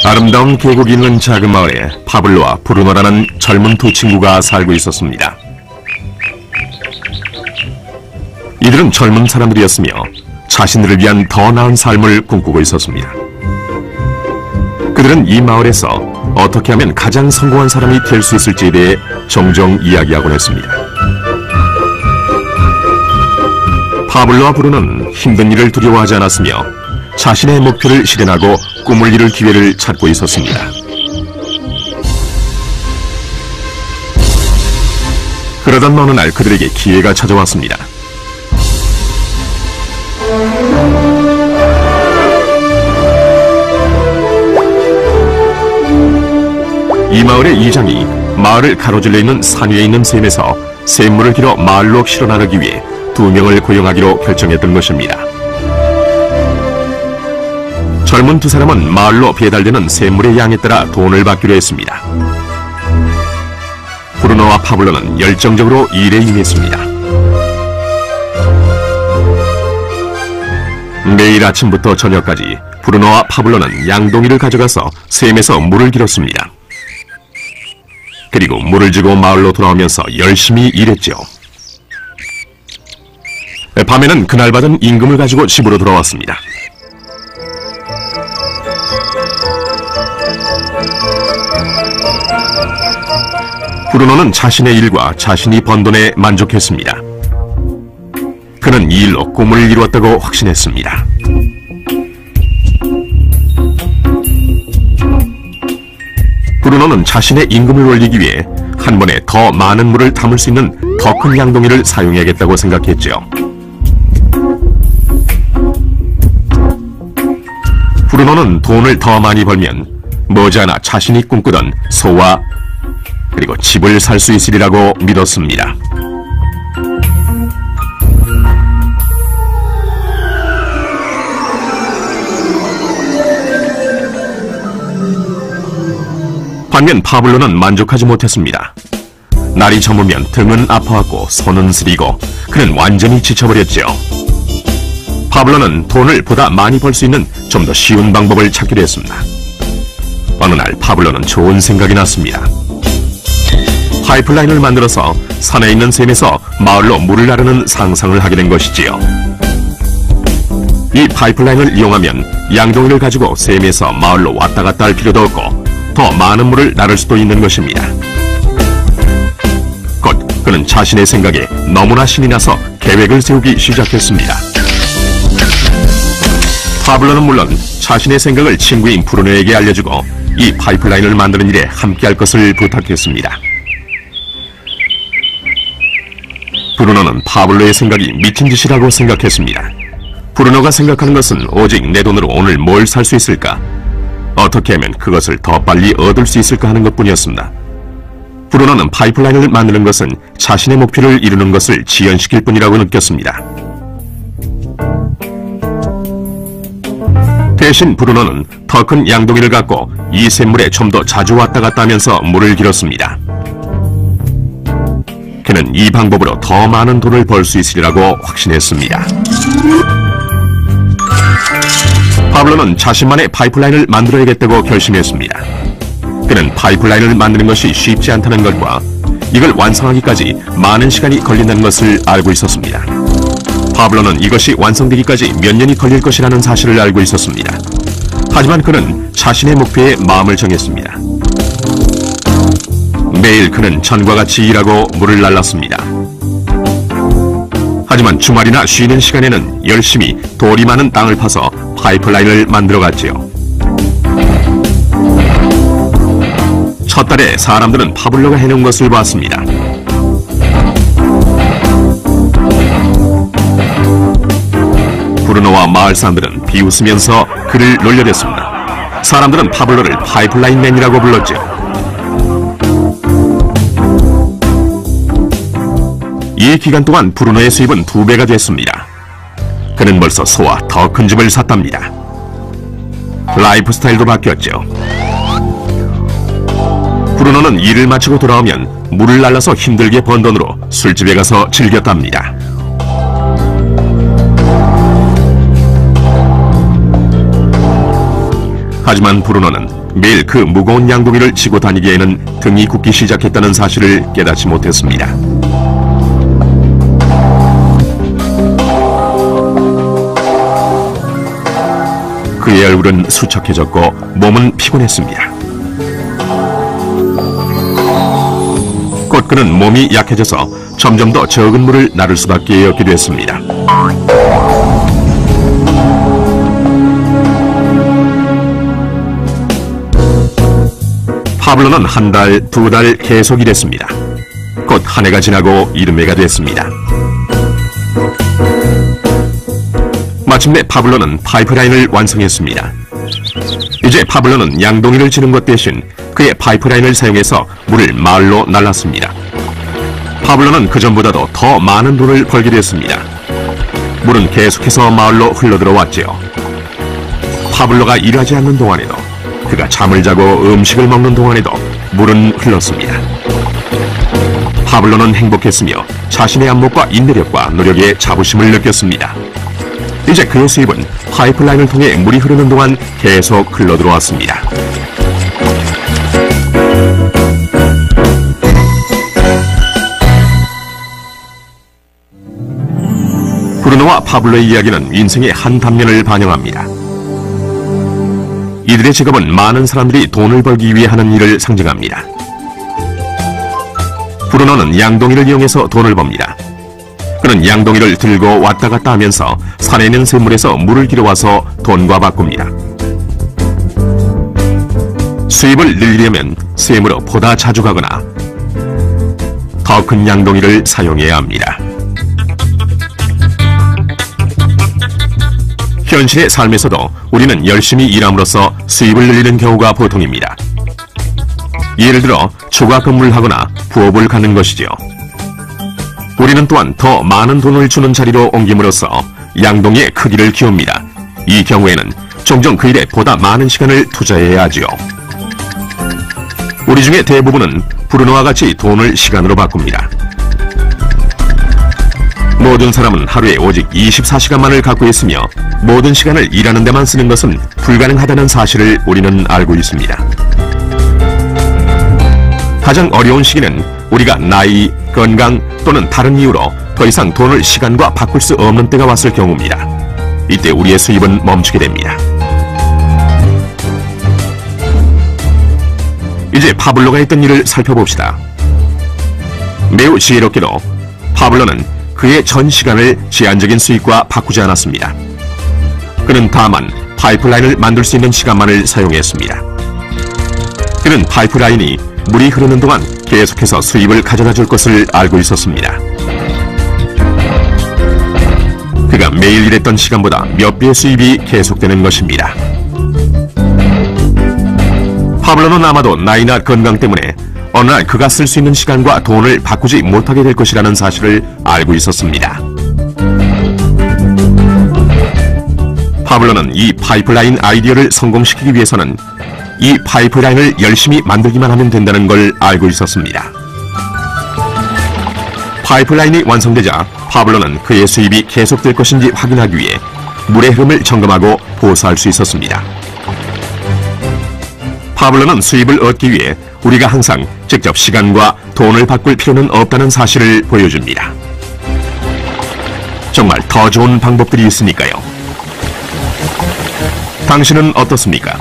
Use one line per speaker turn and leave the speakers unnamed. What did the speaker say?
아름다운 계곡이 있는 작은 마을에 파블로와 브루노라는 젊은 두 친구가 살고 있었습니다. 이들은 젊은 사람들이었으며 자신들을 위한 더 나은 삶을 꿈꾸고 있었습니다. 그들은 이 마을에서 어떻게 하면 가장 성공한 사람이 될 수 있을지에 대해 종종 이야기하곤 했습니다. 파블로와 브루노는 힘든 일을 두려워하지 않았으며 자신의 목표를 실현하고 꿈을 이룰 기회를 찾고 있었습니다. 그러던 어느 날 그들에게 기회가 찾아왔습니다. 이 마을의 이장이 마을을 가로질러 있는 산 위에 있는 샘에서 샘물을 길어 마을로 실어 나르기 위해 2명을 고용하기로 결정했던 것입니다. 젊은 두 사람은 마을로 배달되는 샘물의 양에 따라 돈을 받기로 했습니다. 브루노와 파블로는 열정적으로 일에 임했습니다. 매일 아침부터 저녁까지 브루노와 파블로는 양동이를 가져가서 샘에서 물을 길었습니다. 그리고 물을 주고 마을로 돌아오면서 열심히 일했죠. 밤에는 그날 받은 임금을 가지고 집으로 돌아왔습니다. 브루노는 자신의 일과 자신이 번 돈에 만족했습니다. 그는 이 일로 꿈을 이루었다고 확신했습니다. 브루노는 자신의 임금을 올리기 위해 한 번에 더 많은 물을 담을 수 있는 더 큰 양동이를 사용해야겠다고 생각했죠. 브루노는 돈을 더 많이 벌면 머지않아 자신이 꿈꾸던 소와 그리고 집을 살 수 있으리라고 믿었습니다. 반면 파블로는 만족하지 못했습니다. 날이 저무면 등은 아파왔고 손은 쓰리고 그는 완전히 지쳐버렸죠. 파블로는 돈을 보다 많이 벌 수 있는 좀 더 쉬운 방법을 찾기로 했습니다. 어느 날 파블로는 좋은 생각이 났습니다. 파이프라인을 만들어서 산에 있는 샘에서 마을로 물을 나르는 상상을 하게 된 것이지요. 이 파이프라인을 이용하면 양동이를 가지고 샘에서 마을로 왔다 갔다 할 필요도 없고 더 많은 물을 나를 수도 있는 것입니다. 곧 그는 자신의 생각에 너무나 신이 나서 계획을 세우기 시작했습니다. 파블로는 물론 자신의 생각을 친구인 브루노에게 알려주고 이 파이프라인을 만드는 일에 함께할 것을 부탁했습니다. 브루노는 파블로의 생각이 미친 짓이라고 생각했습니다. 브루노가 생각하는 것은 오직 내 돈으로 오늘 뭘 살 수 있을까? 어떻게 하면 그것을 더 빨리 얻을 수 있을까 하는 것뿐이었습니다. 브루노는 파이프라인을 만드는 것은 자신의 목표를 이루는 것을 지연시킬 뿐이라고 느꼈습니다. 대신 브루노는 더 큰 양동이를 갖고 이 샘물에 좀 더 자주 왔다 갔다 하면서 물을 길었습니다. 그는 이 방법으로 더 많은 돈을 벌 수 있으리라고 확신했습니다. 파블로는 자신만의 파이프라인을 만들어야겠다고 결심했습니다. 그는 파이프라인을 만드는 것이 쉽지 않다는 것과 이걸 완성하기까지 많은 시간이 걸린다는 것을 알고 있었습니다. 파블로는 이것이 완성되기까지 몇 년이 걸릴 것이라는 사실을 알고 있었습니다. 하지만 그는 자신의 목표에 마음을 정했습니다. 매일 그는 전과 같이 일하고 물을 날랐습니다. 하지만 주말이나 쉬는 시간에는 열심히 돌이 많은 땅을 파서 파이프라인을 만들어갔지요. 첫 달에 사람들은 파블로가 해놓은 것을 봤습니다. 브루노와 마을 사람들은 비웃으면서 그를 놀려댔습니다. 사람들은 파블로를 파이프라인맨이라고 불렀죠. 이 기간 동안 브루노의 수입은 2배가 됐습니다. 그는 벌써 소와 더 큰 집을 샀답니다. 라이프 스타일도 바뀌었죠. 브루노는 일을 마치고 돌아오면 물을 날라서 힘들게 번 돈으로 술집에 가서 즐겼답니다. 하지만 브루노는 매일 그 무거운 양동이를 지고 다니기에는 등이 굽기 시작했다는 사실을 깨닫지 못했습니다. 그의 얼굴은 수척해졌고 몸은 피곤했습니다. 곧 그는 몸이 약해져서 점점 더 적은 물을 나를 수밖에 없게 됐습니다. 파블로는 한 달, 두 달 계속 일했습니다. 곧 한 해가 지나고 이듬해가 됐습니다. 마침내 파블로는 파이프라인을 완성했습니다. 이제 파블로는 양동이를 지는 것 대신 그의 파이프라인을 사용해서 물을 마을로 날랐습니다. 파블로는 그전보다도 더 많은 돈을 벌게 됐습니다. 물은 계속해서 마을로 흘러들어왔지요. 파블로가 일하지 않는 동안에도, 그가 잠을 자고 음식을 먹는 동안에도 물은 흘렀습니다. 파블로는 행복했으며 자신의 안목과 인내력과 노력에 자부심을 느꼈습니다. 이제 그의 수입은 파이프라인을 통해 물이 흐르는 동안 계속 흘러들어왔습니다. 브루노와 파블로의 이야기는 인생의 한 단면을 반영합니다. 이들의 직업은 많은 사람들이 돈을 벌기 위해 하는 일을 상징합니다. 브루노는 양동이를 이용해서 돈을 법니다. 그는 양동이를 들고 왔다 갔다 하면서 산에 있는 샘물에서 물을 길어와서 돈과 바꿉니다. 수입을 늘리려면 샘으로 보다 자주 가거나 더 큰 양동이를 사용해야 합니다. 현실의 삶에서도 우리는 열심히 일함으로써 수입을 늘리는 경우가 보통입니다. 예를 들어 초과 근무를 하거나 부업을 갖는 것이지요. 우리는 또한 더 많은 돈을 주는 자리로 옮김으로써 양동이의 크기를 키웁니다. 이 경우에는 종종 그 일에 보다 많은 시간을 투자해야 하지요. 우리 중에 대부분은 브루노와 같이 돈을 시간으로 바꿉니다. 모든 사람은 하루에 오직 24시간만을 갖고 있으며 모든 시간을 일하는 데만 쓰는 것은 불가능하다는 사실을 우리는 알고 있습니다. 가장 어려운 시기는 우리가 나이, 건강 또는 다른 이유로 더 이상 돈을 시간과 바꿀 수 없는 때가 왔을 경우입니다. 이때 우리의 수입은 멈추게 됩니다. 이제 파블로가 했던 일을 살펴봅시다. 매우 지혜롭게도 파블로는 그의 전 시간을 제한적인 수익과 바꾸지 않았습니다. 그는 다만 파이프라인을 만들 수 있는 시간만을 사용했습니다. 그는 파이프라인이 물이 흐르는 동안 계속해서 수입을 가져다 줄 것을 알고 있었습니다. 그가 매일 일했던 시간보다 몇 배의 수입이 계속되는 것입니다. 파블로는 아마도 나이나 건강 때문에 어느 날 그가 쓸 수 있는 시간과 돈을 바꾸지 못하게 될 것이라는 사실을 알고 있었습니다. 파블로는 이 파이프라인 아이디어를 성공시키기 위해서는 이 파이프라인을 열심히 만들기만 하면 된다는 걸 알고 있었습니다. 파이프라인이 완성되자 파블로는 그의 수입이 계속될 것인지 확인하기 위해 물의 흐름을 점검하고 보수할 수 있었습니다. 파블로는 수입을 얻기 위해 우리가 항상 직접 시간과 돈을 바꿀 필요는 없다는 사실을 보여줍니다. 정말 더 좋은 방법들이 있으니까요. 당신은 어떻습니까?